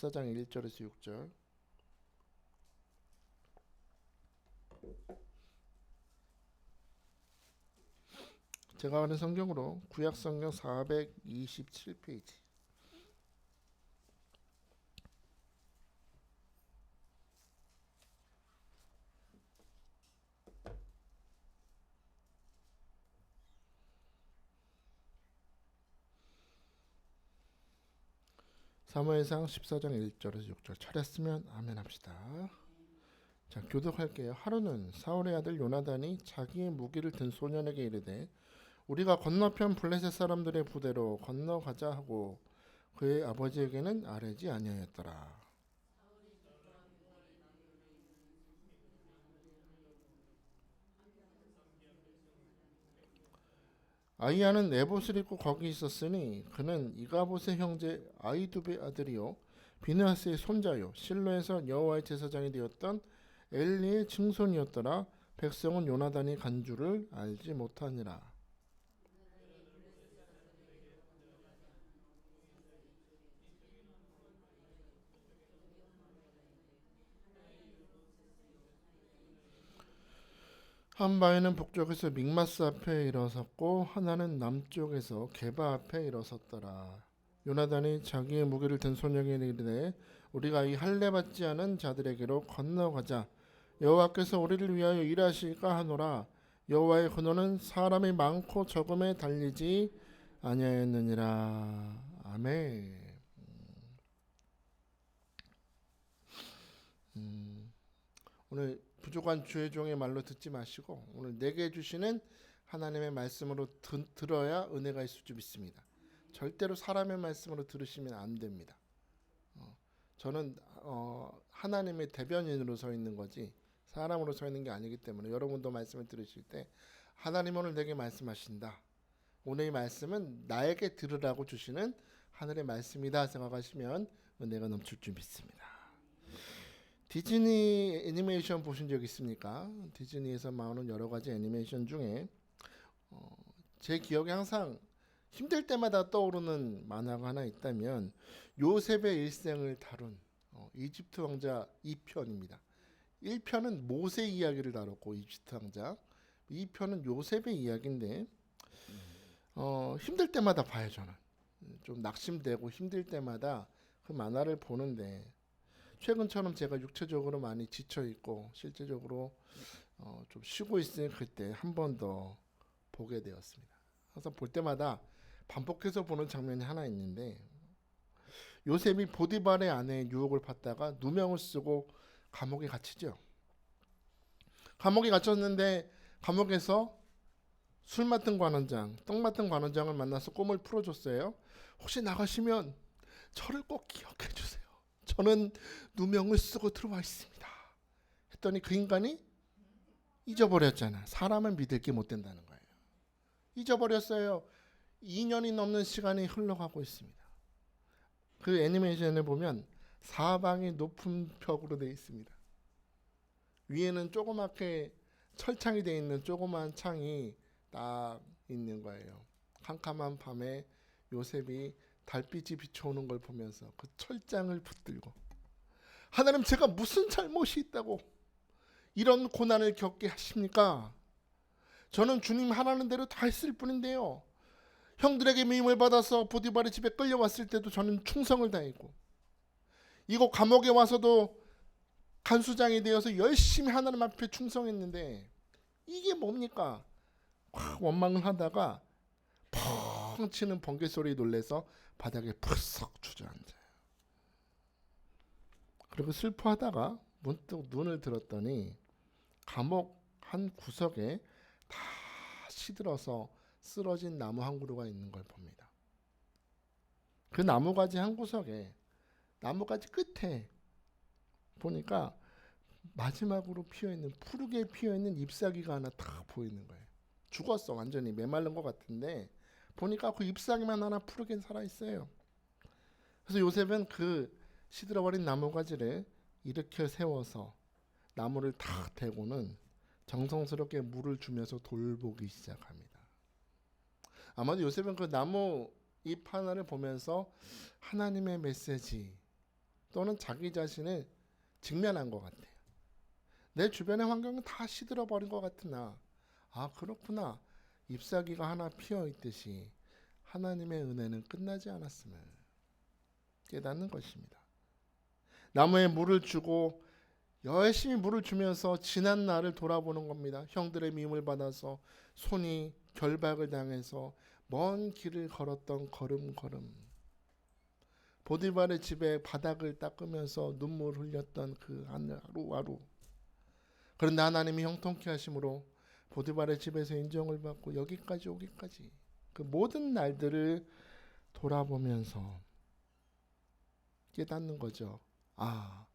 14장 1절에서 6절. 제가 아는 성경으로 구약 성경 427페이지. 사무엘상 14장 1절에서 6절. 차렸으면 아멘 합시다. 자, 교독할게요. 하루는 사울의 아들 요나단이 자기의 무기를 든 소년에게 이르되 우리가 건너편 블레셋 사람들의 부대로 건너가자 하고 그의 아버지에게는 아뢰지 아니하였더라. 아이야는 에봇을 입고 거기 있었으니 그는 이가봇의 형제 아이두베 아들이요 비느하스의 손자요 실로에서 여호와의 제사장이 되었던 엘리의 증손이었더라. 백성은 요나단이 간 줄을 알지 못하니라. 한 바위는 북쪽에서 믹마스 앞에 일어섰고 하나는 남쪽에서 게바 앞에 일어섰더라. 요나단이 자기의 무기를 든 소년에게 이르되 우리가 이 할례 받지 않은 자들에게로 건너가자. 여호와께서 우리를 위하여 일하실까 하노라. 여호와의 근호는 사람이 많고 적음에 달리지 아니하였느니라. 아멘. 오늘 부족한 주의 종의 말로 듣지 마시고 오늘 내게 주시는 하나님의 말씀으로 들어야 은혜가 있을 줄 믿습니다. 절대로 사람의 말씀으로 들으시면 안 됩니다. 저는 하나님의 대변인으로 서 있는 거지 사람으로 서 있는 게 아니기 때문에 여러분도 말씀을 들으실 때 하나님 오늘 내게 말씀하신다. 오늘 이 말씀은 나에게 들으라고 주시는 하늘의 말씀이다 생각하시면 은혜가 넘칠 줄 믿습니다. 디즈니 애니메이션 보신 적 있습니까? 디즈니에서 나오는 여러 가지 애니메이션 중에 제 기억에 항상 힘들 때마다 떠오르는 만화가 하나 있다면 요셉의 일생을 다룬 이집트 왕자 2편입니다. 1편은 모세 이야기를 다뤘고 이집트 왕자, 2편은 요셉의 이야기인데 힘들 때마다 봐요. 저는 좀 낙심되고 힘들 때마다 그 만화를 보는데 최근처럼 제가 육체적으로 많이 지쳐있고 실제적으로 좀 쉬고 있을 그때 한 번 더 보게 되었습니다. 항상 볼 때마다 반복해서 보는 장면이 하나 있는데 요셉이 보디발의 아내의 유혹을 받다가 누명을 쓰고 감옥에 갇히죠. 감옥에 갇혔는데 감옥에서 술 맡은 관원장, 떡 맡은 관원장을 만나서 꿈을 풀어줬어요. 혹시 나가시면 저를 꼭 기억해 주세요. 저는 누명을 쓰고 들어와 있습니다. 했더니 그 인간이 잊어버렸잖아. 사람을 믿을 게 못 된다는 거예요. 잊어버렸어요. 2년이 넘는 시간이 흘러가고 있습니다. 그 애니메이션을 보면 사방이 높은 벽으로 되어 있습니다. 위에는 조그맣게 철창이 되어 있는 조그만 창이 딱 있는 거예요. 캄캄한 밤에 요셉이 달빛이 비춰오는 걸 보면서 그 철장을 붙들고 하나님 제가 무슨 잘못이 있다고 이런 고난을 겪게 하십니까? 저는 주님 하라는 대로 다 했을 뿐인데요. 형들에게 미임을 받아서 보디발의 집에 끌려왔을 때도 저는 충성을 다했고 이곳 감옥에 와서도 간수장이 되어서 열심히 하나님 앞에 충성했는데 이게 뭡니까? 원망을 하다가 펑 치는 번개 소리에 놀래서 바닥에 푸석 주저앉아요. 그리고 슬퍼하다가 문득 눈을 들었더니 감옥 한 구석에 다 시들어서 쓰러진 나무 한 그루가 있는 걸 봅니다. 그 나무가지 한 구석에 나무가지 끝에 보니까 마지막으로 피어있는 푸르게 피어있는 잎사귀가 하나 딱 보이는 거예요. 죽었어. 완전히 메말른 것 같은데 보니까 그 잎사귀만 하나 푸르게 살아있어요. 그래서 요셉은 그 시들어버린 나무가지를 일으켜 세워서 나무를 탁 대고는 정성스럽게 물을 주면서 돌보기 시작합니다. 아마도 요셉은 그 나무 잎 하나를 보면서 하나님의 메시지, 또는 자기 자신을 직면한 것 같아요. 내 주변의 환경은 다 시들어버린 것 같은 나. 아, 그렇구나. 잎사귀가 하나 피어있듯이 하나님의 은혜는 끝나지 않았음을 깨닫는 것입니다. 나무에 물을 주고 열심히 물을 주면서 지난 날을 돌아보는 겁니다. 형들의 미움을 받아서 손이 결박을 당해서 먼 길을 걸었던 걸음걸음, 보디발의 집에 바닥을 닦으면서 눈물 흘렸던 그 하루하루. 그런데 하나님이 형통케 하심으로 보디발의 집에서 인정을 받고 여기까지 오기까지 그 모든 날들을 돌아보면서 깨닫는 거죠. 아,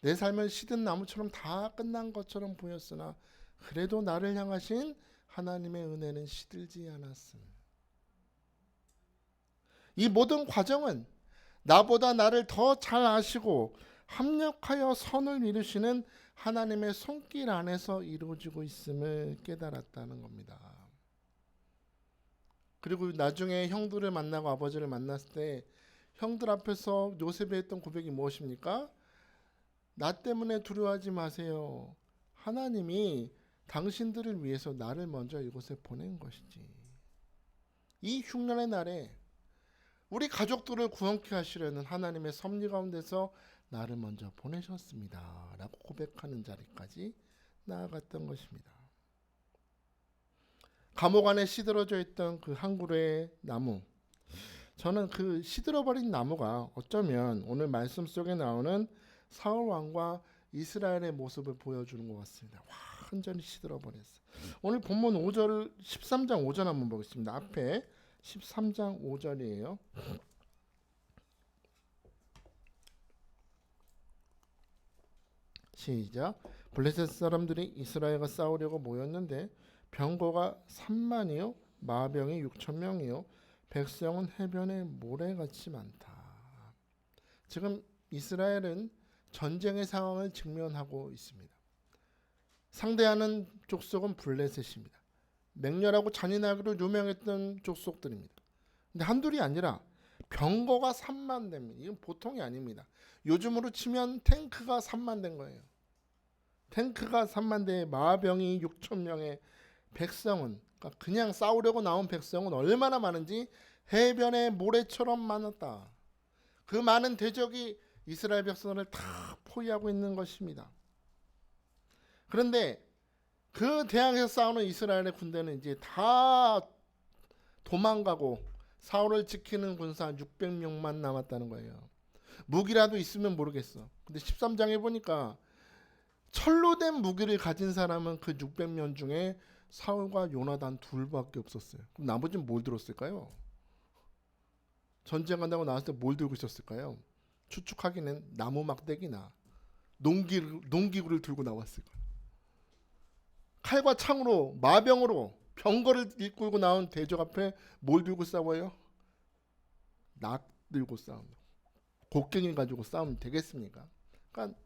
내 삶은 시든 나무처럼 다 끝난 것처럼 보였으나 그래도 나를 향하신 하나님의 은혜는 시들지 않았음. 이 모든 과정은 나보다 나를 더 잘 아시고 합력하여 선을 이루시는 하나님의 손길 안에서 이루어지고 있음을 깨달았다는 겁니다. 그리고 나중에 형들을 만나고 아버지를 만났을 때 형들 앞에서 요셉이 했던 고백이 무엇입니까? 나 때문에 두려워하지 마세요. 하나님이 당신들을 위해서 나를 먼저 이곳에 보낸 것이지. 이 흉년의 날에 우리 가족들을 구원케 하시려는 하나님의 섭리 가운데서 나를 먼저 보내셨습니다. 라고 고백하는 자리까지 나아갔던 것입니다. 감옥 안에 시들어져 있던 그 한 그루의 나무. 저는 그 시들어버린 나무가 어쩌면 오늘 말씀 속에 나오는 사울 왕과 이스라엘의 모습을 보여주는 것 같습니다. 완전히 시들어버렸어요. 오늘 본문 5절 13장 5절 한번 보겠습니다. 앞에 13장 5절이에요. 시작. 블레셋 사람들이 이스라엘과 싸우려고 모였는데 병거가 3만이요 마병이 6천 명이요 백성은 해변의 모래같이 많다. 지금 이스라엘은 전쟁의 상황을 직면하고 있습니다. 상대하는 족속은 블레셋입니다. 맹렬하고 잔인하기로 유명했던 족속들입니다. 근데 한둘이 아니라 병거가 3만 대입니다. 이건 보통이 아닙니다. 요즘으로 치면 탱크가 3만 대인 거예요. 탱크가 3만 대에 마병이 6천 명의 백성은, 그러니까 그냥 싸우려고 나온 백성은 얼마나 많은지 해변의 모래처럼 많았다. 그 많은 대적이 이스라엘 백성을 다 포위하고 있는 것입니다. 그런데 그 대항에서 싸우는 이스라엘의 군대는 이제 다 도망가고 사울을 지키는 군사 600명만 남았다는 거예요. 무기라도 있으면 모르겠어. 근데 13장에 보니까 철로 된 무기를 가진 사람은 그 600명 중에 사울과 요나단 둘밖에 없었어요. 그럼 나머지는 뭘 들었을까요? 전쟁 간다고 나왔을 때 뭘 들고 있었을까요? 추측하기는 나무 막대기나 농기구를 들고 나왔을 거예요. 칼과 창으로 마병으로 병거를 이끌고 나온 대적 앞에 뭘 들고 싸워요? 낙 들고 싸움. 곡괭이 가지고 싸우면 되겠습니까? 그러니까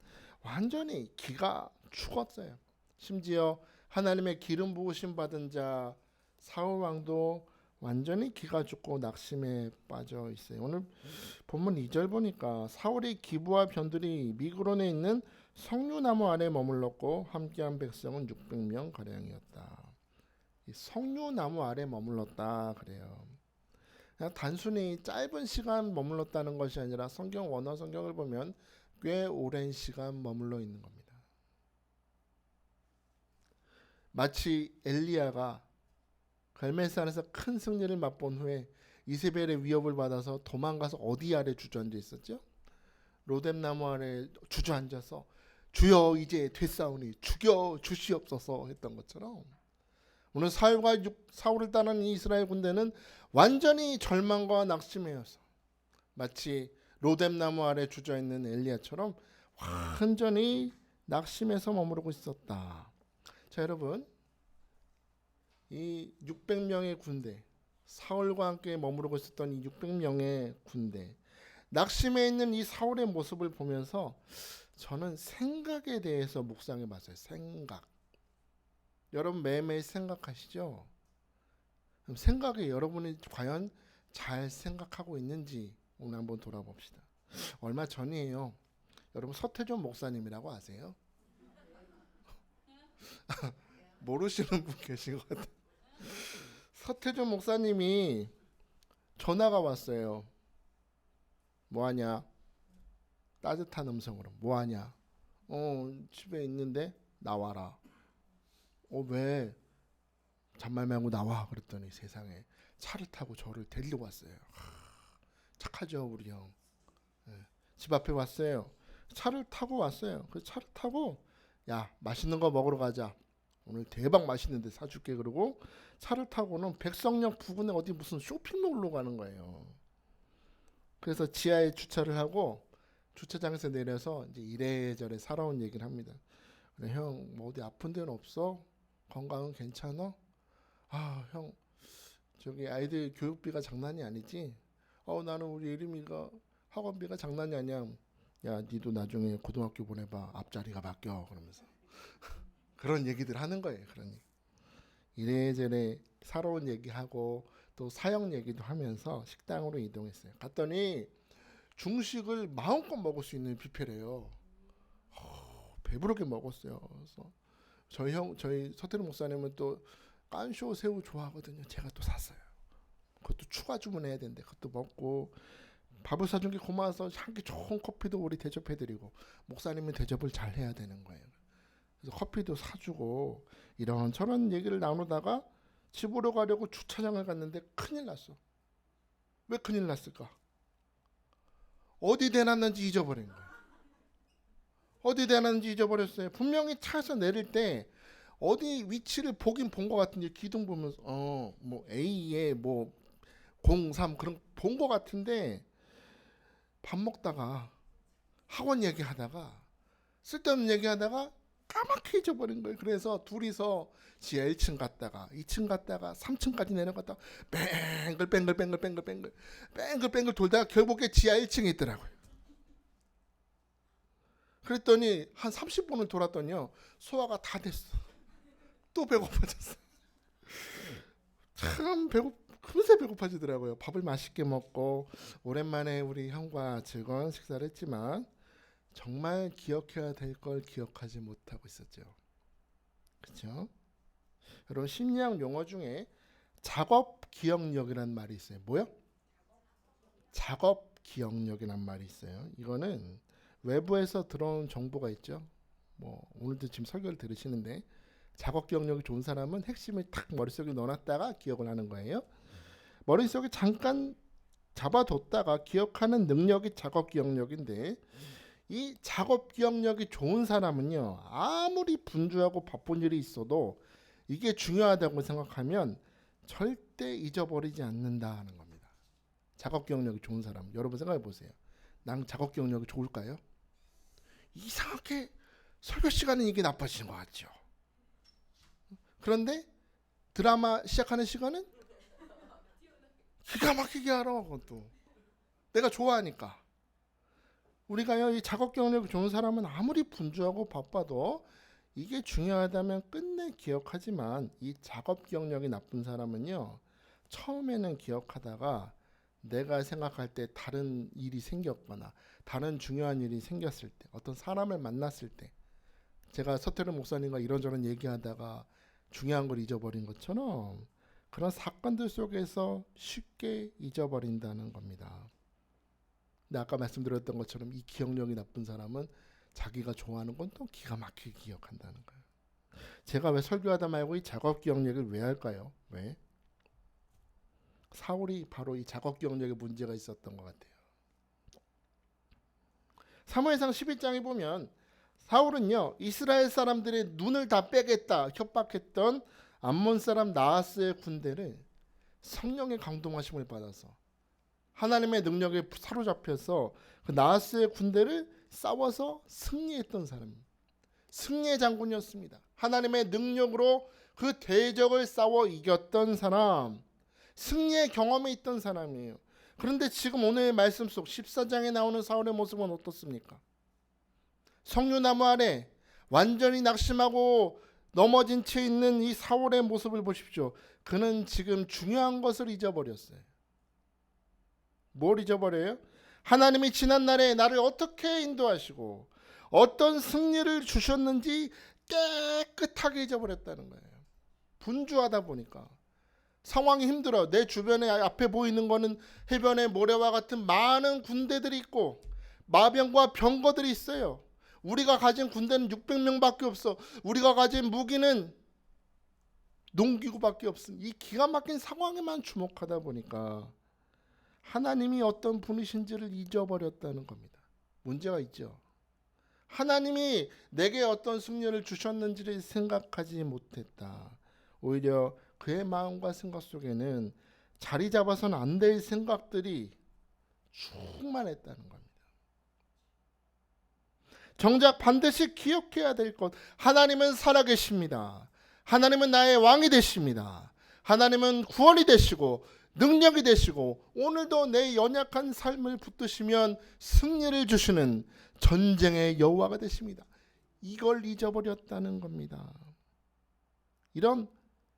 완전히 기가 죽었어요. 심지어 하나님의 기름 부으심 받은 자 사울 왕도 완전히 기가 죽고 낙심에 빠져 있어요. 오늘 본문 2절 보니까 사울이 기부와 변들이 미그론에 있는 석류나무 아래 머물렀고 함께한 백성은 600명 가량이었다. 이 석류나무 아래 머물렀다 그래요. 그냥 단순히 짧은 시간 머물렀다는 것이 아니라 성경 원어 성경을 보면 꽤 오랜 시간 머물러 있는 겁니다. 마치 엘리야가 갈멜산에서 큰 승리를 맛본 후에 이세벨의 위협을 받아서 도망가서 어디 아래 주저앉아 있었죠? 로뎀나무 아래 주저앉아서 주여 이제 됐사오니 죽여 주시옵소서 했던 것처럼 오늘 사울을 따르는 이스라엘 군대는 완전히 절망과 낙심해서 마치 로뎀나무 아래 주저있는 엘리야처럼 완전히 낙심해서 머무르고 있었다. 자, 여러분, 이 600명의 군대, 사울과 함께 머무르고 있었던 이 600명의 군대, 낙심해 있는 이 사울의 모습을 보면서 저는 생각에 대해서 묵상해 봤어요. 생각. 여러분 매일매일 생각하시죠? 그럼 생각에 여러분이 과연 잘 생각하고 있는지 오늘 한번 돌아봅시다. 얼마 전이에요. 여러분 서태준 목사님이라고 아세요? 모르시는 분 계신 것 같아요. 서태준 목사님이 전화가 왔어요. 뭐하냐? 따뜻한 음성으로 뭐하냐? 집에 있는데 나와라. 왜? 잔말 말고 나와. 그랬더니 세상에 차를 타고 저를 데리러 왔어요. 착하죠 우리 형. 예, 집 앞에 왔어요. 차를 타고 왔어요. 그 차를 타고 야 맛있는 거 먹으러 가자. 오늘 대박 맛있는 데 사줄게. 그러고 차를 타고는 백석역 부근에 어디 무슨 쇼핑몰로 가는 거예요. 그래서 지하에 주차를 하고 주차장에서 내려서 이제 이래저래 살아온 얘기를 합니다. 그래, 형, 뭐 어디 아픈 데는 없어? 건강은 괜찮아? 아, 형, 저기 아이들 교육비가 장난이 아니지? 나는 우리 예림이가 학원비가 장난이 아니야. 야, 니도 나중에 고등학교 보내봐. 앞자리가 바뀌어. 그러면서 그런 얘기들 하는 거예요. 그러니 이래저래 살아온 얘기하고 또 사역 얘기도 하면서 식당으로 이동했어요. 갔더니 중식을 마음껏 먹을 수 있는 뷔페래요. 배부르게 먹었어요. 그래서 저희 서태룡 목사님은 또 깐쇼 새우 좋아하거든요. 제가 또 샀어요. 그것도 추가 주문해야 되는데 그것도 먹고 밥을 사준 게 고마워서 향기 좋은 커피도 우리 대접해드리고 목사님은 대접을 잘 해야 되는 거예요. 그래서 커피도 사주고 이런저런 얘기를 나누다가 집으로 가려고 주차장을 갔는데 큰일 났어. 왜 큰일 났을까? 어디 대놨는지 잊어버린 거예요. 어디 대놨는지 잊어버렸어요. 분명히 차에서 내릴 때 어디 위치를 보긴 본 것 같은데 기둥 보면서 뭐 A에 뭐 03 그런 본 것 같은데 밥 먹다가 학원 얘기하다가 쓸데없는 얘기하다가 까맣게 잊어버린 거예요. 그래서 둘이서 지하 1층 갔다가 2층 갔다가 3층까지 내려갔다가 뱅글 돌다가 결국에 지하 1층에 있더라고요. 그랬더니 한 30분을 돌았더니요 소화가 다 됐어. 또 배고파졌어. 참 금세 배고파지더라고요. 밥을 맛있게 먹고 오랜만에 우리 형과 즐거운 식사를 했지만 정말 기억해야 될 걸 기억하지 못하고 있었죠. 그렇죠? 여러분 심리학 용어 중에 작업 기억력이라는 말이 있어요. 뭐요? 작업 기억력이라는 말이 있어요. 이거는 외부에서 들어온 정보가 있죠. 뭐 오늘도 지금 설교를 들으시는데 작업 기억력이 좋은 사람은 핵심을 탁 머릿속에 넣어놨다가 기억을 하는 거예요. 머릿속에 잠깐 잡아뒀다가 기억하는 능력이 작업 기억력인데 이 작업 기억력이 좋은 사람은요 아무리 분주하고 바쁜 일이 있어도 이게 중요하다고 생각하면 절대 잊어버리지 않는다는 겁니다. 작업 기억력이 좋은 사람 여러분 생각해 보세요. 난 작업 기억력이 좋을까요? 이상하게 설교 시간은 이게 나빠지는 것 같죠. 그런데 드라마 시작하는 시간은 기가 막히게 알아. 그것도 내가 좋아하니까. 우리가요 이 작업 경력이 좋은 사람은 아무리 분주하고 바빠도 이게 중요하다면 끝내 기억하지만 이 작업 기억력이 나쁜 사람은요 처음에는 기억하다가 내가 생각할 때 다른 일이 생겼거나 다른 중요한 일이 생겼을 때 어떤 사람을 만났을 때 제가 서태룡 목사님과 이런저런 얘기하다가 중요한 걸 잊어버린 것처럼 그런 사건들 속에서 쉽게 잊어버린다는 겁니다. 근데 아까 말씀드렸던 것처럼 이 기억력이 나쁜 사람은 자기가 좋아하는 건 또 기가 막히게 기억한다는 거예요. 제가 왜 설교하다 말고 이 작업 기억력을 왜 할까요? 왜? 사울이 바로 이 작업 기억력에 문제가 있었던 것 같아요. 사무엘상 11장에 보면 사울은요 이스라엘 사람들의 눈을 다 빼겠다 협박했던 암몬 사람 나하스의 군대를 성령의 강동하심을 받아서 하나님의 능력에 사로잡혀서 그 나하스의 군대를 싸워서 승리했던 사람입니다. 승리의 장군이었습니다. 하나님의 능력으로 그 대적을 싸워 이겼던 사람, 승리의 경험이 있던 사람이에요. 그런데 지금 오늘 말씀 속 14장에 나오는 사울의 모습은 어떻습니까? 석류나무 아래 완전히 낙심하고 넘어진 채 있는 이 사울의 모습을 보십시오. 그는 지금 중요한 것을 잊어버렸어요. 뭘 잊어버려요? 하나님이 지난날에 나를 어떻게 인도하시고 어떤 승리를 주셨는지 깨끗하게 잊어버렸다는 거예요. 분주하다 보니까 상황이 힘들어. 내 주변에 앞에 보이는 거는 해변의 모래와 같은 많은 군대들이 있고 마병과 병거들이 있어요. 우리가 가진 군대는 600명밖에 없어. 우리가 가진 무기는 농기구밖에 없음. 이 기가 막힌 상황에만 주목하다 보니까 하나님이 어떤 분이신지를 잊어버렸다는 겁니다. 문제가 있죠. 하나님이 내게 어떤 승리를 주셨는지를 생각하지 못했다. 오히려 그의 마음과 생각 속에는 자리 잡아서는 안 될 생각들이 충만했다는 겁니다. 정작 반드시 기억해야 될 것, 하나님은 살아계십니다. 하나님은 나의 왕이 되십니다. 하나님은 구원이 되시고 능력이 되시고 오늘도 내 연약한 삶을 붙드시면 승리를 주시는 전쟁의 여호와가 되십니다. 이걸 잊어버렸다는 겁니다. 이런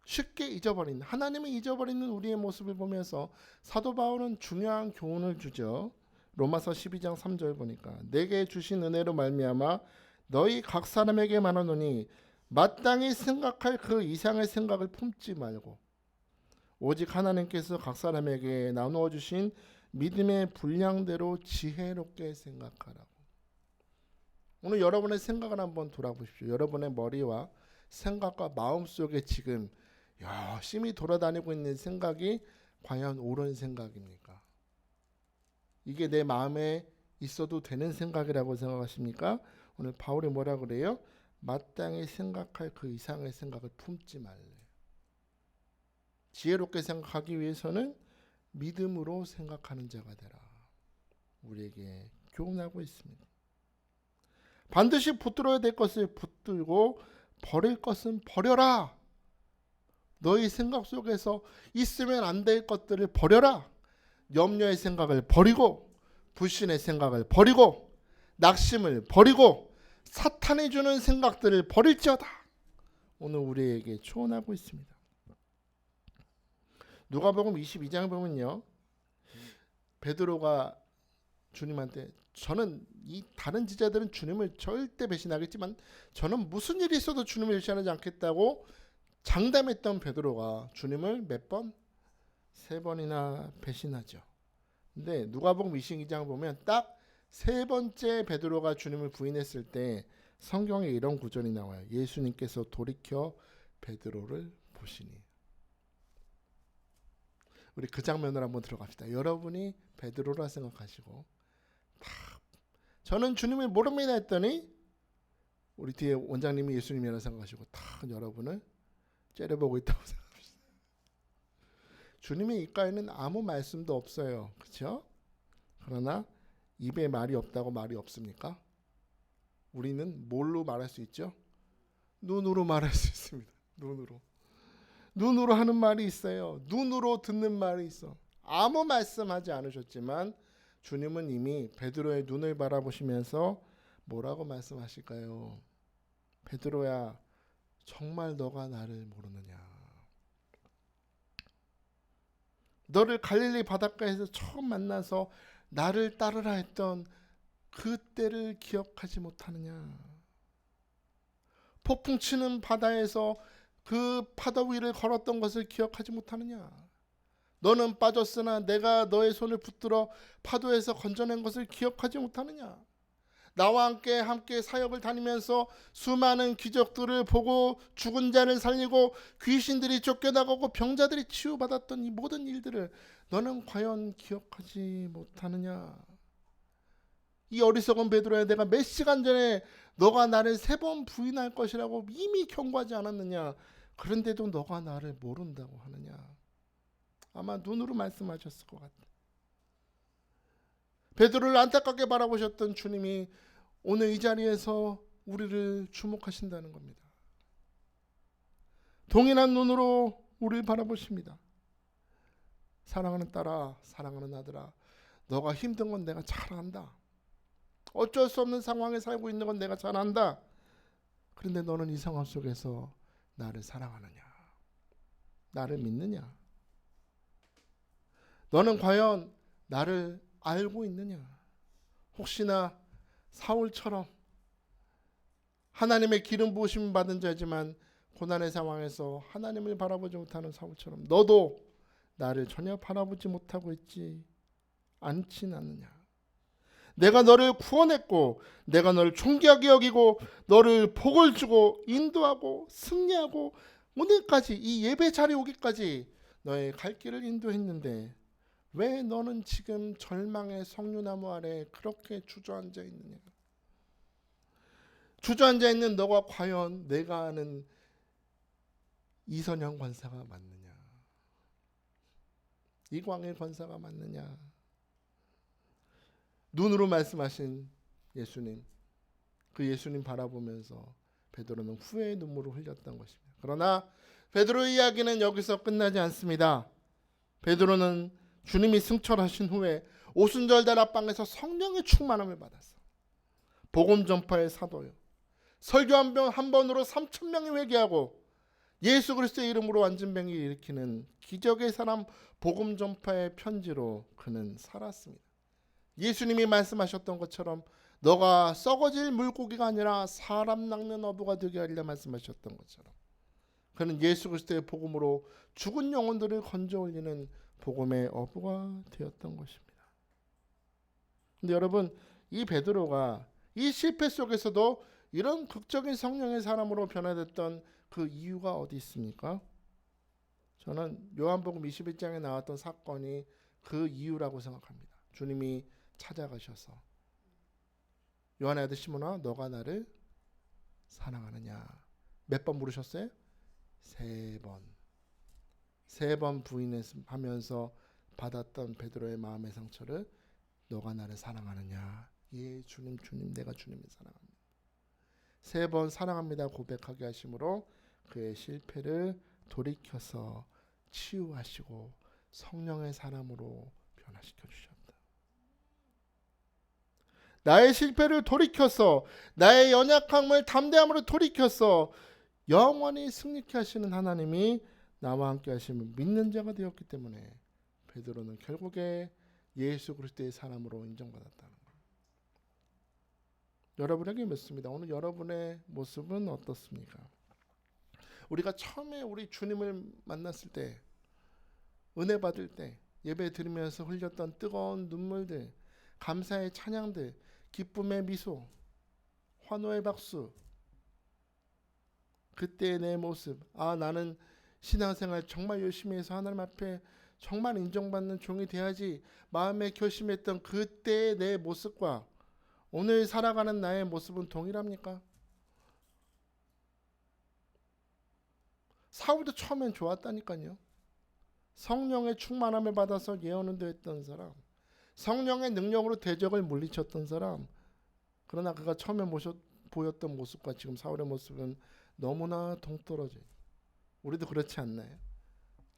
쉽게 잊어버린, 하나님을 잊어버리는 우리의 모습을 보면서 사도 바울은 중요한 교훈을 주죠. 로마서 12장 3절 보니까 내게 주신 은혜로 말미암아 너희 각 사람에게 말하노니 마땅히 생각할 그 이상의 생각을 품지 말고 오직 하나님께서 각 사람에게 나누어 주신 믿음의 분량대로 지혜롭게 생각하라고. 오늘 여러분의 생각을 한번 돌아보십시오. 여러분의 머리와 생각과 마음속에 지금 열심히 돌아다니고 있는 생각이 과연 옳은 생각입니까? 이게 내 마음에 있어도 되는 생각이라고 생각하십니까? 오늘 바울이 뭐라 그래요? 마땅히 생각할 그 이상의 생각을 품지 말래. 지혜롭게 생각하기 위해서는 믿음으로 생각하는 자가 되라. 우리에게 교훈하고 있습니다. 반드시 붙들어야 될 것을 붙들고 버릴 것은 버려라. 너희 생각 속에서 있으면 안 될 것들을 버려라. 염려의 생각을 버리고 불신의 생각을 버리고 낙심을 버리고 사탄이 주는 생각들을 버릴지어다. 오늘 우리에게 초원하고 있습니다. 누가복음 22장 보면요. 베드로가 주님한테 저는 이 다른 지자들은 주님을 절대 배신하겠지만 저는 무슨 일이 있어도 주님을 배신하지 않겠다고 장담했던 베드로가 주님을 몇 번? 3번이나 배신하죠. 근데 누가복음 22장 보면 딱 3번째 베드로가 주님을 부인했을 때 성경에 이런 구절이 나와요. 예수님께서 돌이켜 베드로를 보시니. 우리 그 장면을 한번 들어갑시다. 여러분이 베드로라 생각하시고 저는 주님을 모릅니다 했더니 우리 뒤에 원장님이 예수님이라 생각하시고 다 여러분을 째려보고 있다고 생각합시다. 주님의 입가에는 아무 말씀도 없어요. 그렇죠? 그러나 입에 말이 없다고 말이 없습니까? 우리는 뭘로 말할 수 있죠? 눈으로 말할 수 있습니다. 눈으로 하는 말이 있어요. 눈으로 듣는 말이 있어. 아무 말씀하지 않으셨지만 주님은 이미 베드로의 눈을 바라보시면서 뭐라고 말씀하실까요? 베드로야, 정말 너가 나를 모르느냐? 너를 갈릴리 바닷가에서 처음 만나서 나를 따르라 했던 그때를 기억하지 못하느냐? 폭풍 치는 바다에서 그 파도 위를 걸었던 것을 기억하지 못하느냐? 너는 빠졌으나 내가 너의 손을 붙들어 파도에서 건져낸 것을 기억하지 못하느냐? 나와 함께 사역을 다니면서 수많은 기적들을 보고 죽은 자를 살리고 귀신들이 쫓겨나가고 병자들이 치유받았던 이 모든 일들을 너는 과연 기억하지 못하느냐? 이 어리석은 베드로야, 내가 몇 시간 전에 너가 나를 3번 부인할 것이라고 이미 경고하지 않았느냐? 그런데도 너가 나를 모른다고 하느냐? 아마 눈으로 말씀하셨을 것 같아. 베드로를 안타깝게 바라보셨던 주님이 오늘 이 자리에서 우리를 주목하신다는 겁니다. 동일한 눈으로 우리를 바라보십니다. 사랑하는 딸아, 사랑하는 아들아, 너가 힘든 건 내가 잘 안다. 어쩔 수 없는 상황에 살고 있는 건 내가 잘 안다. 그런데 너는 이 상황 속에서 나를 사랑하느냐? 나를 믿느냐? 너는 과연 나를 알고 있느냐? 혹시나 사울처럼 하나님의 기름 부으심 받은 자지만 고난의 상황에서 하나님을 바라보지 못하는 사울처럼 너도 나를 전혀 바라보지 못하고 있지 않진 않느냐? 내가 너를 구원했고 내가 너를 존귀하게 여기고 너를 복을 주고 인도하고 승리하고 오늘까지 이 예배 자리에 오기까지 너의 갈 길을 인도했는데 왜 너는 지금 절망의 석류나무 아래 그렇게 주저앉아 있느냐? 주저앉아 있는 너가 과연 내가 아는 이선영 권사가 맞느냐? 이광일 권사가 맞느냐? 눈으로 말씀하신 예수님, 그 예수님 바라보면서 베드로는 후회의 눈물을 흘렸던 것입니다. 그러나 베드로의 이야기는 여기서 끝나지 않습니다. 베드로는 주님이 승천하신 후에 오순절 다락방에서 성령의 충만함을 받았어. 복음 전파의 사도요. 설교 한 번으로 3,000명이 회개하고 예수 그리스도의 이름으로 완전병이 일으키는 기적의 사람 복음 전파의 편지로 그는 살았습니다. 예수님이 말씀하셨던 것처럼 너가 썩어질 물고기가 아니라 사람 낚는 어부가 되게 하리라 말씀하셨던 것처럼 그는 예수 그리스도의 복음으로 죽은 영혼들을 건져 올리는 복음의 어부가 되었던 것입니다. 근데 여러분, 이 베드로가 이 실패 속에서도 이런 극적인 성령의 사람으로 변화됐던 그 이유가 어디 있습니까? 저는 요한복음 21장에 나왔던 사건이 그 이유라고 생각합니다. 주님이 찾아가셔서 요한의 아들 시몬아 너가 나를 사랑하느냐? 몇 번 물으셨어요? 3번. 3번 부인하면서 받았던 베드로의 마음의 상처를 너가 나를 사랑하느냐? 예, 주님 내가 주님을 사랑합니다. 3번 사랑합니다 고백하게 하심으로 그의 실패를 돌이켜서 치유하시고 성령의 사람으로 변화시켜 주셨다. 나의 실패를 돌이켜서 나의 연약함을 담대함으로 돌이켜서 영원히 승리케 하시는 하나님이 나와 함께 하심을 믿는 자가 되었기 때문에 베드로는 결국에 예수 그리스도의 사람으로 인정받았다는 거예요. 여러분에게 묻습니다. 오늘 여러분의 모습은 어떻습니까? 우리가 처음에 우리 주님을 만났을 때, 은혜 받을 때, 예배 드리면서 흘렸던 뜨거운 눈물들, 감사의 찬양들, 기쁨의 미소, 환호의 박수, 그때의 내 모습, 나는 신앙생활 정말 열심히 해서 하나님 앞에 정말 인정받는 종이 돼야지 마음에 결심했던 그때의 내 모습과 오늘 살아가는 나의 모습은 동일합니까? 사울도 처음엔 좋았다니까요. 성령의 충만함을 받아서 예언을 했던 사람, 성령의 능력으로 대적을 물리쳤던 사람. 그러나 그가 처음에 보였던 모습과 지금 사울의 모습은 너무나 동떨어져요. 우리도 그렇지 않나요?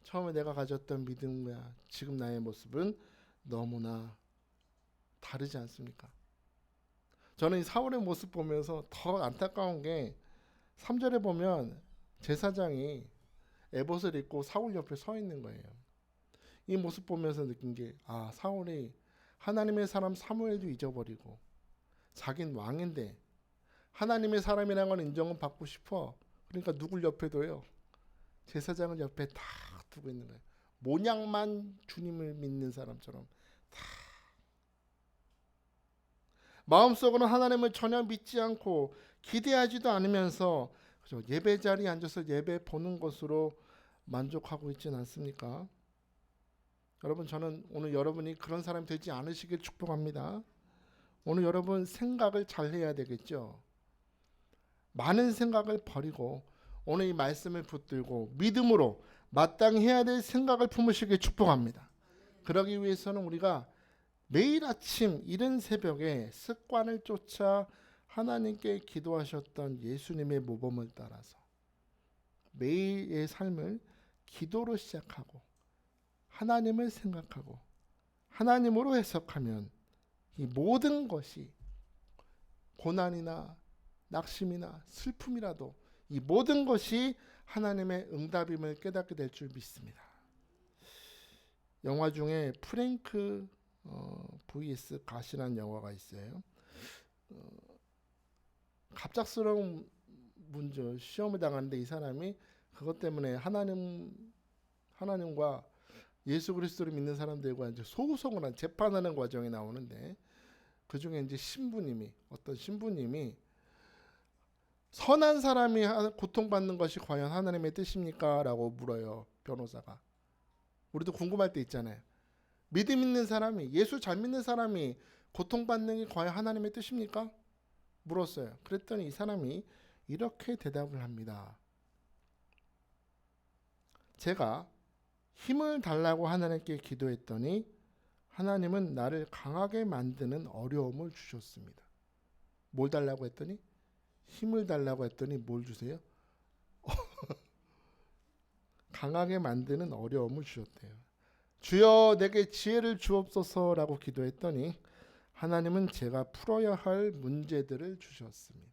처음에 내가 가졌던 믿음과 지금 나의 모습은 너무나 다르지 않습니까? 저는 이 사울의 모습 보면서 더 안타까운 게 3절에 보면 제사장이 에봇을 입고 사울 옆에 서 있는 거예요. 이 모습 보면서 느낀 게 사울이 하나님의 사람 사무엘도 잊어버리고 자긴 왕인데 하나님의 사람이라는 건 인정은 받고 싶어. 그러니까 누굴 옆에 둬요? 제사장을 옆에 다 두고 있는 거예요. 모양만 주님을 믿는 사람처럼 다. 마음속으로는 하나님을 전혀 믿지 않고 기대하지도 않으면서 예배 자리에 앉아서 예배 보는 것으로 만족하고 있지는 않습니까? 여러분, 저는 오늘 여러분이 그런 사람이 되지 않으시길 축복합니다. 오늘 여러분 생각을 잘 해야 되겠죠. 많은 생각을 버리고 오늘 이 말씀을 붙들고 믿음으로 마땅히 해야 될 생각을 품으시길 축복합니다. 그러기 위해서는 우리가 매일 아침 이른 새벽에 습관을 쫓아 하나님께 기도하셨던 예수님의 모범을 따라서 매일의 삶을 기도로 시작하고 하나님을 생각하고 하나님으로 해석하면 이 모든 것이 고난이나 낙심이나 슬픔이라도 이 모든 것이 하나님의 응답임을 깨닫게 될 줄 믿습니다. 영화 중에 프랭크 vs 갓이라는 영화가 있어요. 갑작스러운 문제 시험을 당하는데 이 사람이 그것 때문에 하나님과 예수 그리스도를 믿는 사람들과 이제 소송을 한 재판하는 과정이 나오는데 그 중에 이제 어떤 신부님이 선한 사람이 고통받는 것이 과연 하나님의 뜻입니까? 라고 물어요. 변호사가. 우리도 궁금할 때 있잖아요. 믿음 있는 사람이, 예수 잘 믿는 사람이 고통받는 게 과연 하나님의 뜻입니까? 물었어요. 그랬더니 이 사람이 이렇게 대답을 합니다. 제가 힘을 달라고 하나님께 기도했더니 하나님은 나를 강하게 만드는 어려움을 주셨습니다. 뭘 달라고 했더니? 힘을 달라고 했더니 뭘 주세요? 강하게 만드는 어려움을 주셨대요. 주여 내게 지혜를 주옵소서라고 기도했더니 하나님은 제가 풀어야 할 문제들을 주셨습니다.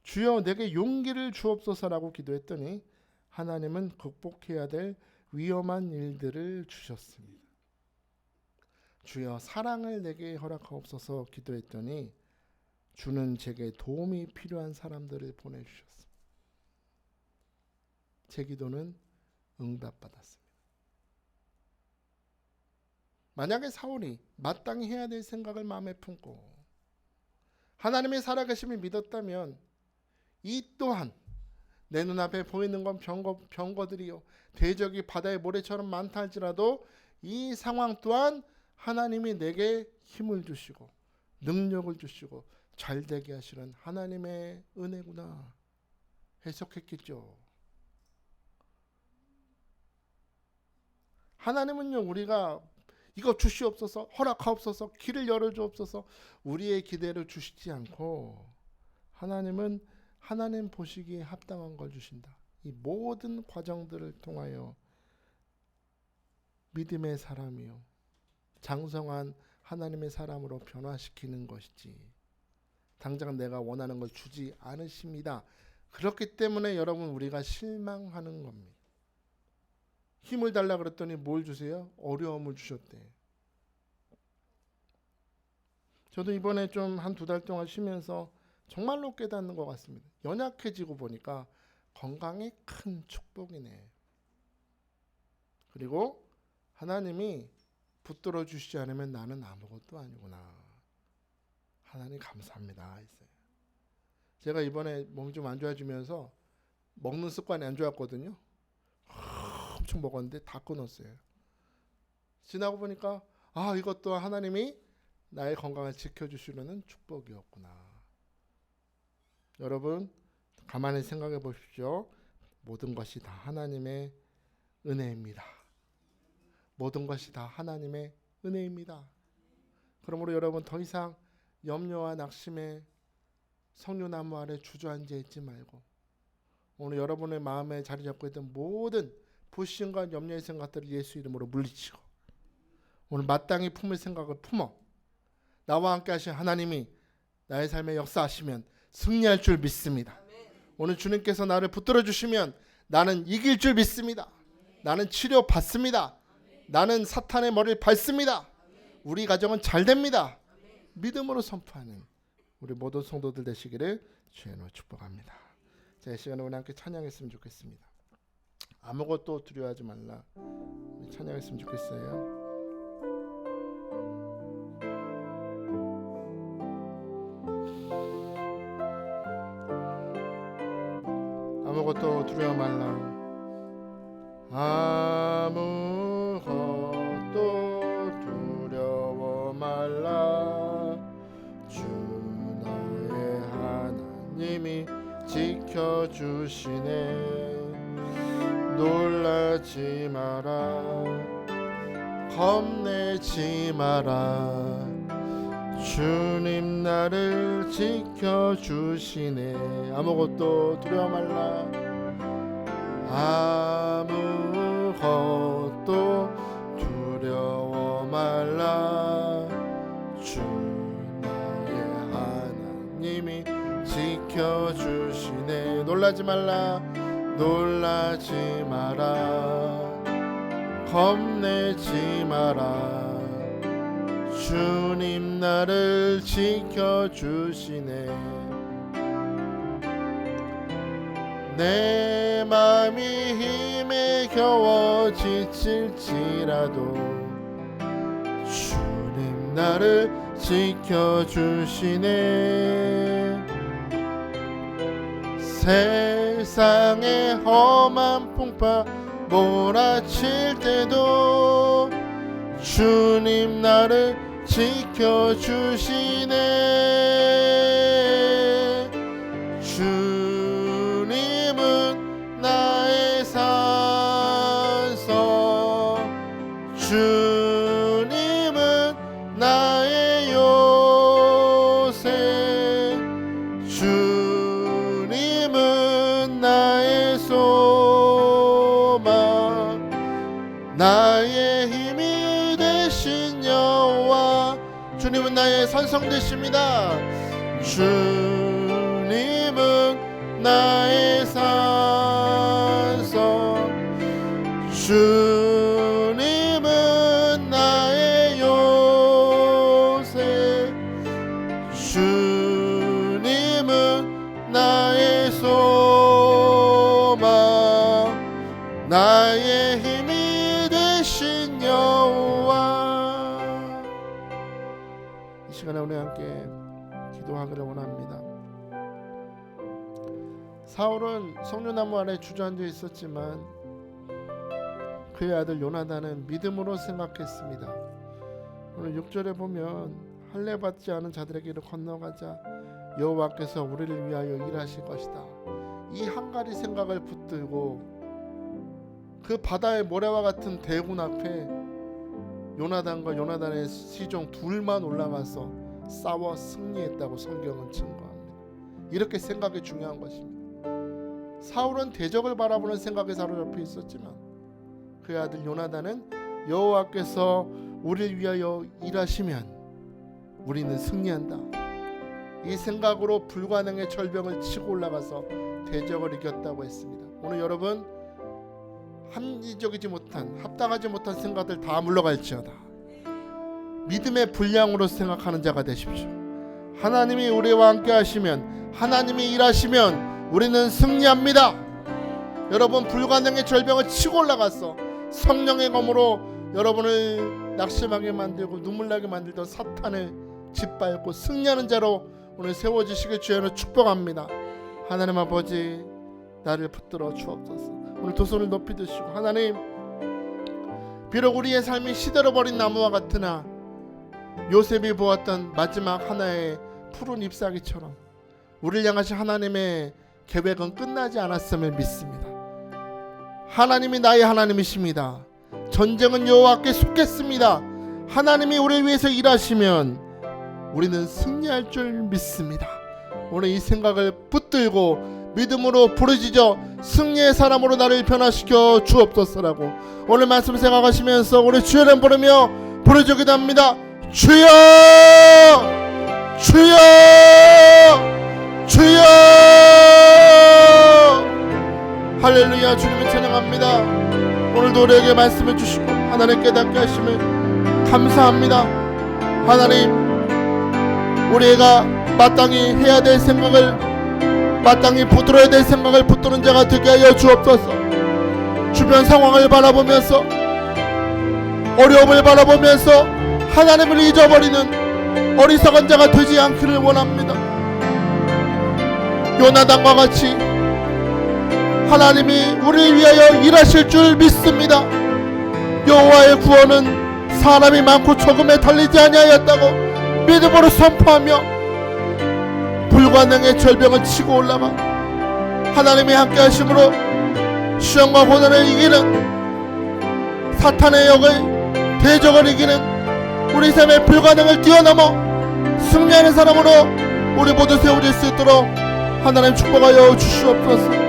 주여 내게 용기를 주옵소서라고 기도했더니 하나님은 극복해야 될 위험한 일들을 주셨습니다. 주여 사랑을 내게 허락하옵소서 기도했더니 주는 제게 도움이 필요한 사람들을 보내주셨습니다. 제 기도는 응답받았습니다. 만약에 사울이 마땅히 해야 될 생각을 마음에 품고 하나님의 살아계심을 믿었다면 이 또한 내 눈앞에 보이는 건 병거들이요 대적이 바다의 모래처럼 많다 할지라도 이 상황 또한 하나님이 내게 힘을 주시고 능력을 주시고 잘되게 하시는 하나님의 은혜구나 해석했겠죠. 하나님은요 우리가 이거 주시옵소서 허락하옵소서 길을 열어주옵소서 우리의 기대를 주시지 않고 하나님은 하나님 보시기에 합당한 걸 주신다. 이 모든 과정들을 통하여 믿음의 사람이요 장성한 하나님의 사람으로 변화시키는 것이지 당장 내가 원하는 걸 주지 않으십니다. 그렇기 때문에 여러분 우리가 실망하는 겁니다. 힘을 달라 그랬더니 뭘 주세요? 어려움을 주셨대. 저도 이번에 좀 한 2달 동안 쉬면서 정말로 깨닫는 것 같습니다. 연약해지고 보니까 건강이 큰 축복이네. 그리고 하나님이 붙들어 주시지 않으면 나는 아무것도 아니구나. 하나님 감사합니다 했어요. 제가 이번에 몸이 좀 안 좋아지면서 먹는 습관이 안 좋았거든요. 엄청 먹었는데 다 끊었어요. 지나고 보니까 이것도 하나님이 나의 건강을 지켜주시려는 축복이었구나. 여러분 가만히 생각해 보십시오. 모든 것이 다 하나님의 은혜입니다. 모든 것이 다 하나님의 은혜입니다. 그러므로 여러분 더 이상 염려와 낙심에 석류나무 아래 주저앉아 있지 말고 오늘 여러분의 마음에 자리 잡고 있던 모든 불신과 염려의 생각들을 예수 이름으로 물리치고 오늘 마땅히 품을 생각을 품어 나와 함께 하신 하나님이 나의 삶에 역사하시면 승리할 줄 믿습니다. 오늘 주님께서 나를 붙들어 주시면 나는 이길 줄 믿습니다. 나는 치료 받습니다. 나는 사탄의 머리를 밟습니다. 우리 가정은 잘 됩니다. 믿음으로 선포하는 우리 모든 성도들 되시기를 주의 이름으로 축복합니다. 자, 이 시간에 우리 함께 찬양했으면 좋겠습니다. 아무것도 두려워하지 말라. 우리 찬양했으면 좋겠어요. 아무것도 두려워 말라. 아무것도 두려워 말라. 주 나의 하나님이 지켜주시네. 놀라지 마라. 겁내지 마라. 주님 나를 지켜주시네. 아무것도 두려워 말라. 아무것도 두려워 말라. 주 나의 하나님이 지켜주시네. 놀라지 말라. 놀라지 마라. 겁내지 마라. 주님 나를 지켜주시네. 내 마음이 힘에 겨워 지칠지라도 주님 나를 지켜주시네. 세상의 험한 풍파 몰아칠 때도 주님 나를 지켜주시네. 주님은 나의 산성, 주님은 나의 요새, 주님은 나의 소망, 나의 힘이 되신 여호와. 주님은 나의 산성 되십니다. 주님은 나의 산성, 주님은 나의 요새, 주님은 나의 소망, 나의 힘이 되신 여호와. 이 시간에 우리 함께 기도하기를 원합니다. 사울은 석류나무 아래 주저앉아 있었지만 그의 아들 요나단은 믿음으로 생각했습니다. 오늘 6절에 보면 할례 받지 않은 자들에게로 건너가자 여호와께서 우리를 위하여 일하실 것이다. 이 한 가지 생각을 붙들고 그 바다의 모래와 같은 대군 앞에 요나단과 요나단의 시종 둘만 올라가서 싸워 승리했다고 성경은 증거합니다. 이렇게 생각이 중요한 것입니다. 사울은 대적을 바라보는 생각에 사로잡혀 있었지만 그의 아들 요나단은 여호와께서 우리를 위하여 일하시면 우리는 승리한다. 이 생각으로 불가능의 절벽을 치고 올라가서 대적을 이겼다고 했습니다. 오늘 여러분 합리적이지 못한, 합당하지 못한 생각들 다 물러갈지어다. 믿음의 분량으로 생각하는 자가 되십시오. 하나님이 우리와 함께 하시면, 하나님이 일하시면 우리는 승리합니다. 여러분 불가능의 절벽을 치고 올라가서 성령의 검으로 여러분을 낙심하게 만들고 눈물나게 만들던 사탄을 짓밟고 승리하는 자로 오늘 세워지시길 주여 축복합니다. 하나님 아버지, 나를 붙들어 주옵소서. 오늘 두 손을 높이 드시고, 하나님, 비록 우리의 삶이 시들어버린 나무와 같으나 요셉이 보았던 마지막 하나의 푸른 잎사귀처럼 우리를 향하신 하나님의 계획은 끝나지 않았음을 믿습니다. 하나님이 나의 하나님이십니다. 전쟁은 여호와께 속했습니다. 하나님이 우리를 위해서 일하시면 우리는 승리할 줄 믿습니다. 오늘 이 생각을 붙들고 믿음으로 부르짖어 승리의 사람으로 나를 변화시켜 주옵소서라고 오늘 말씀 생각하시면서 우리 주의 이름 부르며 부르짖기도 합니다. 주여! 주여! 주여! 할렐루야. 주님을 찬양합니다. 오늘도 우리에게 말씀해 주시고 하나님 깨닫게 하심을 감사합니다. 하나님, 우리가 마땅히 해야 될 생각을, 마땅히 붙들어야 될 생각을 붙드는 자가 되게 하여 주옵소서. 주변 상황을 바라보면서, 어려움을 바라보면서 하나님을 잊어버리는 어리석은 자가 되지 않기를 원합니다. 요나단과 같이 하나님이 우리를 위하여 일하실 줄 믿습니다. 여호와의 구원은 사람이 많고 적음에 달리지 아니하였다고 믿음으로 선포하며 불가능의 절벽을 치고 올라가 하나님이 함께 하심으로 시험과 고난을 이기는, 사탄의 역을, 대적을 이기는 우리 삶의 불가능을 뛰어넘어 승리하는 사람으로 우리 모두 세워질 수 있도록 하나님 축복하여 주시옵소서.